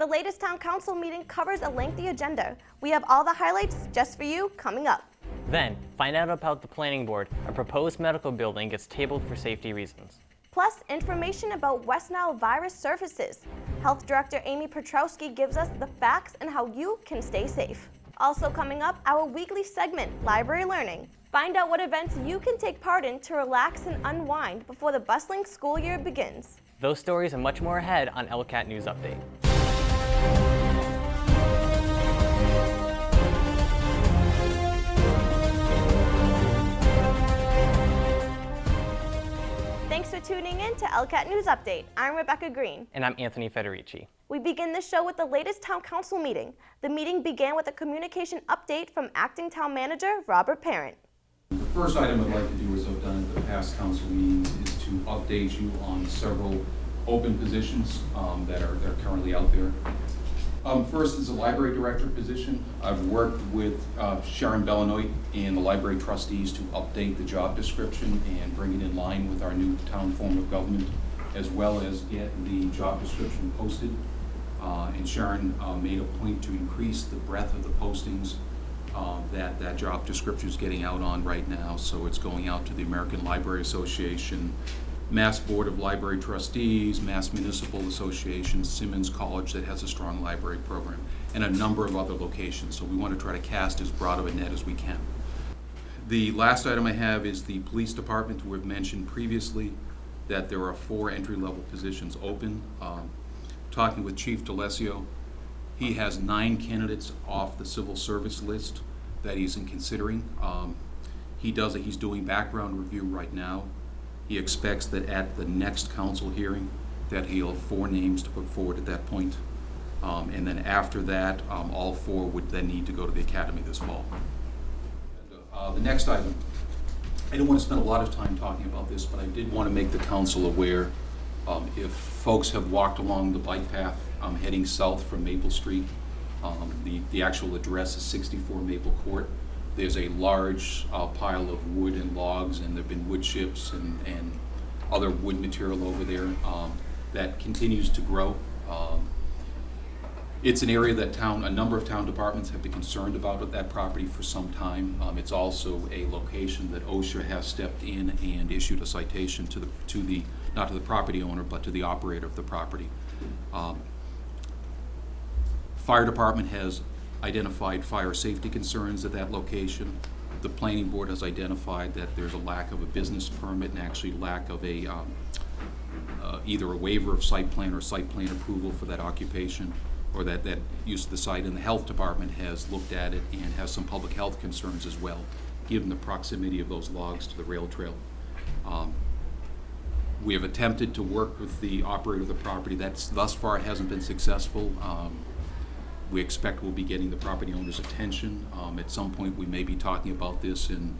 The latest town council meeting covers a lengthy agenda. We have all the highlights just for you coming up. Then, find out about the planning board. A proposed medical building gets tabled for safety reasons. Plus, information about West Nile virus surfaces. Health Director Amy Petrowski gives us the facts and how you can stay safe. Also coming up, our weekly segment, Library Learning. Find out what events you can take part in to relax and unwind before the bustling school year begins. Those stories and much more ahead on ELCAT News Update. Thanks for tuning in to ELCAT News Update. I'm Rebecca Green. And I'm Anthony Federici. We begin the show with the latest town council meeting. The meeting began with a communication update from acting town manager Robert Parent. The first item I'd like to do, as I've done at the past council meetings, is to update you on several open positions that are currently out there. First is the library director position. I've worked with Sharon Bellanoit and the library trustees to update the job description and bring it in line with our new town form of government, as well as get the job description posted. And Sharon made a point to increase the breadth of the postings that job description is getting out on right now. So it's going out to the American Library Association, Mass Board of Library Trustees, Mass Municipal Association, Simmons College that has a strong library program, and a number of other locations. So we want to try to cast as broad of a net as we can. The last item I have is the police department. We've mentioned previously that there are 4 entry-level positions open. Talking with Chief DeLesio, he has 9 candidates off the civil service list that he's considering. He's doing background review right now. He expects that at the next council hearing that he'll have 4 names to put forward at that point. And then after that, all 4 would then need to go to the academy this fall. The next item, I don't want to spend a lot of time talking about this, but I did want to make the council aware. If folks have walked along the bike path heading south from Maple Street, the actual address is 64 Maple Court. There's a large pile of wood and logs, and there have been wood chips and other wood material over there that continues to grow. It's an area that a number of town departments have been concerned about that property for some time. It's also a location that OSHA has stepped in and issued a citation not to the property owner, but to the operator of the property. Fire department has identified fire safety concerns at that location. The planning board has identified that there's a lack of a business permit and actually lack of either a waiver of site plan or site plan approval for that occupation or that use of the site. And the health department has looked at it and has some public health concerns as well, given the proximity of those logs to the rail trail. We have attempted to work with the operator of the property. That's thus far hasn't been successful. We expect we'll be getting the property owner's attention. At some point we may be talking about this, and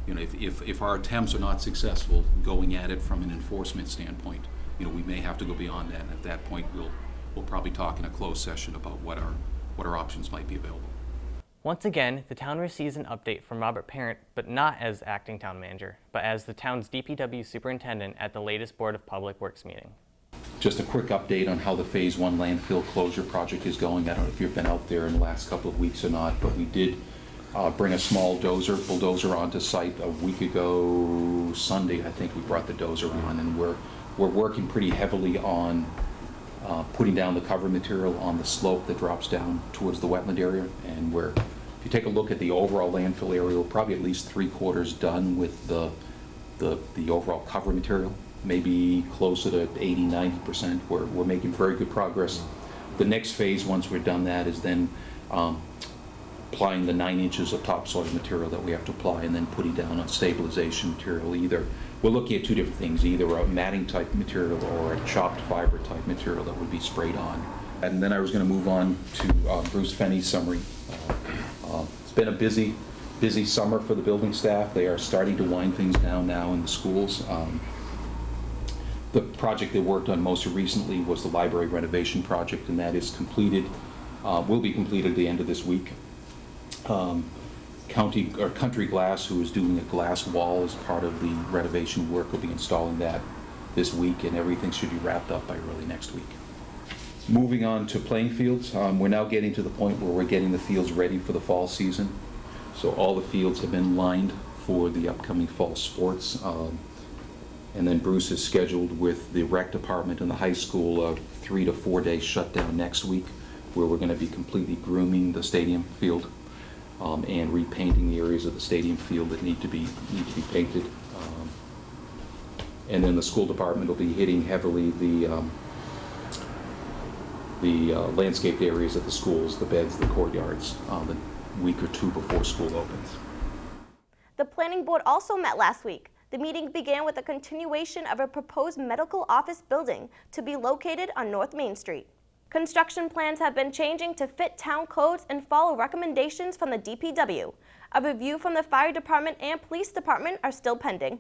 if our attempts are not successful going at it from an enforcement standpoint, we may have to go beyond that, and at that point we'll probably talk in a closed session about what our options might be available. Once again, the town receives an update from Robert Parent, but not as acting town manager, but as the town's DPW superintendent at the latest Board of Public Works meeting. Just a quick update on how the Phase 1 landfill closure project is going. I don't know if you've been out there in the last couple of weeks or not, but we did bring a small bulldozer onto site a week ago. Sunday, I think we brought the dozer on, and we're working pretty heavily on putting down the cover material on the slope that drops down towards the wetland area. And if you take a look at the overall landfill area, we're probably at least 3/4 done with the overall cover material. Maybe closer to 80–90%. We're making very good progress. The next phase, once we're done that, is then applying the 9 inches of topsoil material that we have to apply, and then putting down a stabilization material. We're looking at 2 different things, either a matting type material or a chopped fiber type material that would be sprayed on. And then I was going to move on to Bruce Fenney's summary. It's been a busy summer for the building staff. They are starting to wind things down now in the schools. The project they worked on most recently was the library renovation project, and that is completed, will be completed at the end of this week. Country Glass, who is doing a glass wall as part of the renovation work, will be installing that this week, and everything should be wrapped up by early next week. Moving on to playing fields, we're now getting to the point where we're getting the fields ready for the fall season. So all the fields have been lined for the upcoming fall sports. And then Bruce is scheduled with the rec department and the high school a 3 to 4 day shutdown next week, where we're going to be completely grooming the stadium field and repainting the areas of the stadium field that need to be painted. And then the school department will be hitting heavily the landscaped areas of the schools, the beds, the courtyards, the week or two before school opens. The planning board also met last week. The meeting began with a continuation of a proposed medical office building to be located on North Main Street. Construction plans have been changing to fit town codes and follow recommendations from the DPW. A review from the fire department and police department are still pending.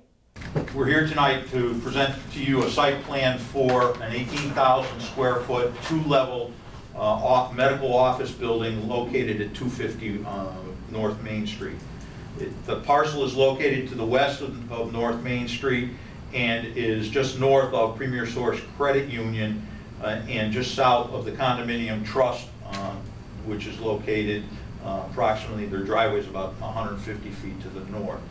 We're here tonight to present to you a site plan for an 18,000 square foot, two-level medical office building located at 250 North Main Street. The parcel is located to the west of North Main Street and is just north of Premier Source Credit Union and just south of the condominium trust, which is located approximately, their driveway is about 150 feet to the north.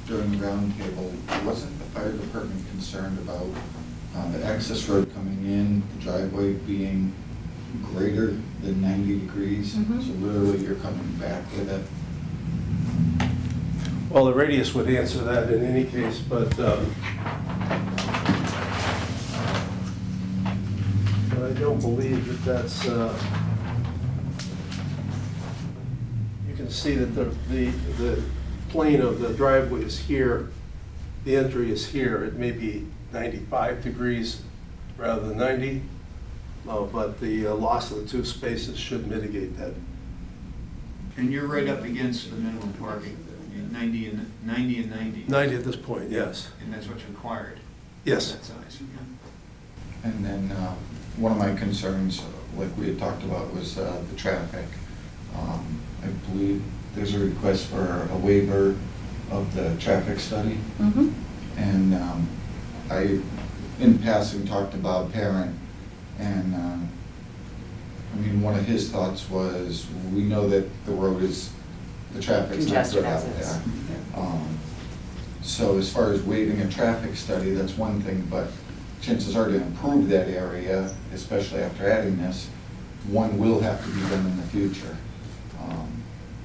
During the roundtable, wasn't the fire department concerned about the access road coming in, the driveway being greater than 90 degrees? Mm-hmm. So literally you're coming back with it. Well, the radius would answer that in any case, but I don't believe that that's. You can see that the plane of the driveway is here, the entry is here. It may be 95 degrees rather than 90, but the loss of the two spaces should mitigate that. And you're right up against the minimum parking, 90 and 90. 90 at this point, yes. And that's what's required. Yes. That size. Yeah. And then one of my concerns, like we had talked about, was the traffic. I believe there's a request for a waiver of the traffic study. Mm-hmm. And I, in passing, talked about Parent, and I mean, one of his thoughts was, we know that the traffic's not good out there. So as far as waiving a traffic study, that's one thing, but chances are to improve that area, especially after adding this, one will have to be done in the future.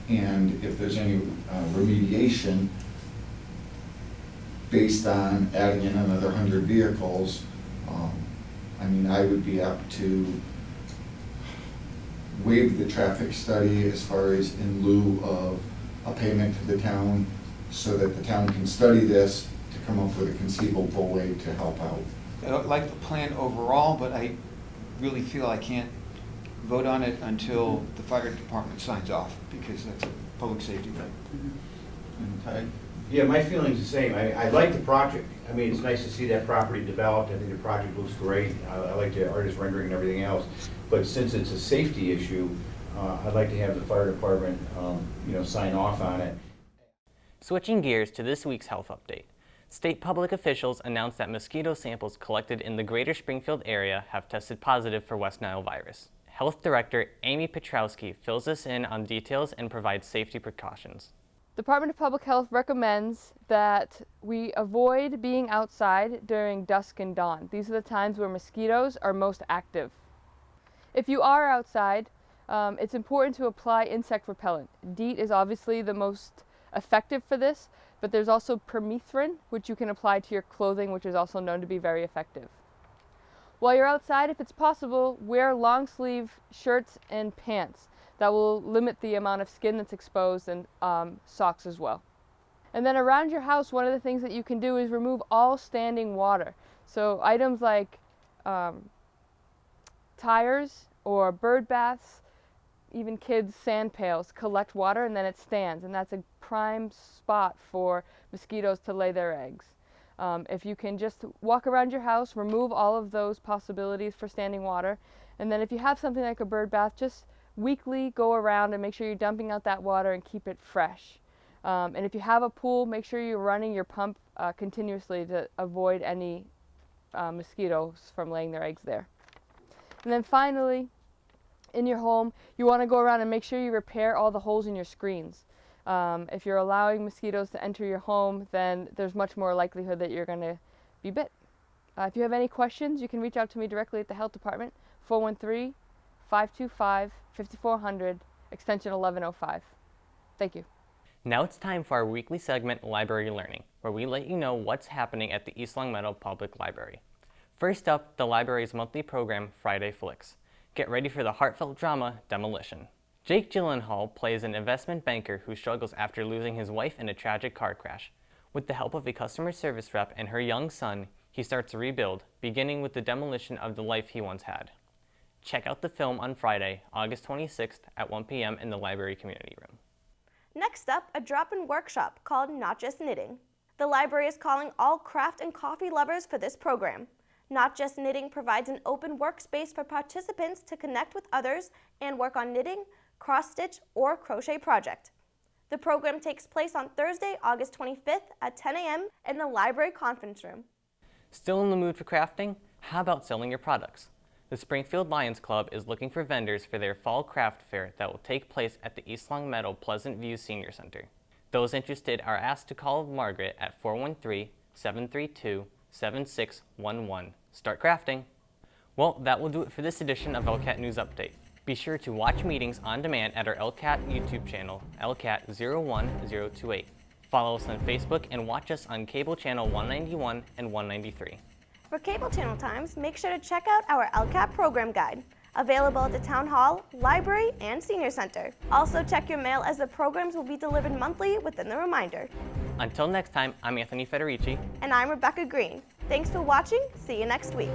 And if there's any remediation based on adding in another 100 vehicles, I mean, I would be apt to waive the traffic study as far as in lieu of a payment to the town, so that the town can study this to come up with a conceivable way to help out. I like the plan overall, but I really feel I can't vote on it until the fire department signs off, because that's a public safety thing. And Ty? Yeah, my feeling's the same. I like the project. I mean, it's nice to see that property developed. I think the project looks great. I like the artist rendering and everything else. But since it's a safety issue, I'd like to have the fire department, sign off on it. Switching gears to this week's health update. State public officials announced that mosquito samples collected in the greater Springfield area have tested positive for West Nile virus. Health Director Amy Petrowski fills us in on details and provides safety precautions. The Department of Public Health recommends that we avoid being outside during dusk and dawn. These are the times where mosquitoes are most active. If you are outside, it's important to apply insect repellent. DEET is obviously the most effective for this, but there's also permethrin, which you can apply to your clothing, which is also known to be very effective. While you're outside, if it's possible, wear long sleeve shirts and pants. That will limit the amount of skin that's exposed, and socks as well. And then around your house, one of the things that you can do is remove all standing water. So items like tires or bird baths, even kids' sand pails collect water and then it stands, and that's a prime spot for mosquitoes to lay their eggs. If you can just walk around your house, remove all of those possibilities for standing water, and then if you have something like a bird bath, just weekly go around and make sure you're dumping out that water and keep it fresh. And if you have a pool, make sure you're running your pump continuously to avoid any mosquitoes from laying their eggs there. And then finally, in your home, you want to go around and make sure you repair all the holes in your screens. If you're allowing mosquitoes to enter your home, then there's much more likelihood that you're going to be bit. If you have any questions, you can reach out to me directly at the health department, 413-525-5400, extension 1105. Thank you. Now it's time for our weekly segment, Library Learning, where we let you know what's happening at the East Long Meadow Public Library. First up, the library's monthly program, Friday Flicks. Get ready for the heartfelt drama, Demolition. Jake Gyllenhaal plays an investment banker who struggles after losing his wife in a tragic car crash. With the help of a customer service rep and her young son, he starts to rebuild, beginning with the demolition of the life he once had. Check out the film on Friday, August 26th at 1 p.m. in the library community room. Next up, a drop-in workshop called Not Just Knitting. The library is calling all craft and coffee lovers for this program. Not Just Knitting provides an open workspace for participants to connect with others and work on knitting, cross-stitch, or crochet project. The program takes place on Thursday, August 25th at 10 a.m. in the library conference room. Still in the mood for crafting? How about selling your products? The Springfield Lions Club is looking for vendors for their fall craft fair that will take place at the East Long Meadow Pleasant View Senior Center. Those interested are asked to call Margaret at 413-732-7611. Start crafting. Well, that will do it for this edition of ELCAT News Update. Be sure to watch meetings on demand at our ELCAT YouTube channel, ELCAT 01028. Follow us on Facebook and watch us on cable channel 191 and 193. For cable channel times, make sure to check out our ELCAT program guide, available at the Town Hall, Library, and Senior Center. Also check your mail as the programs will be delivered monthly within the reminder. Until next time, I'm Anthony Federici. And I'm Rebecca Green. Thanks for watching. See you next week.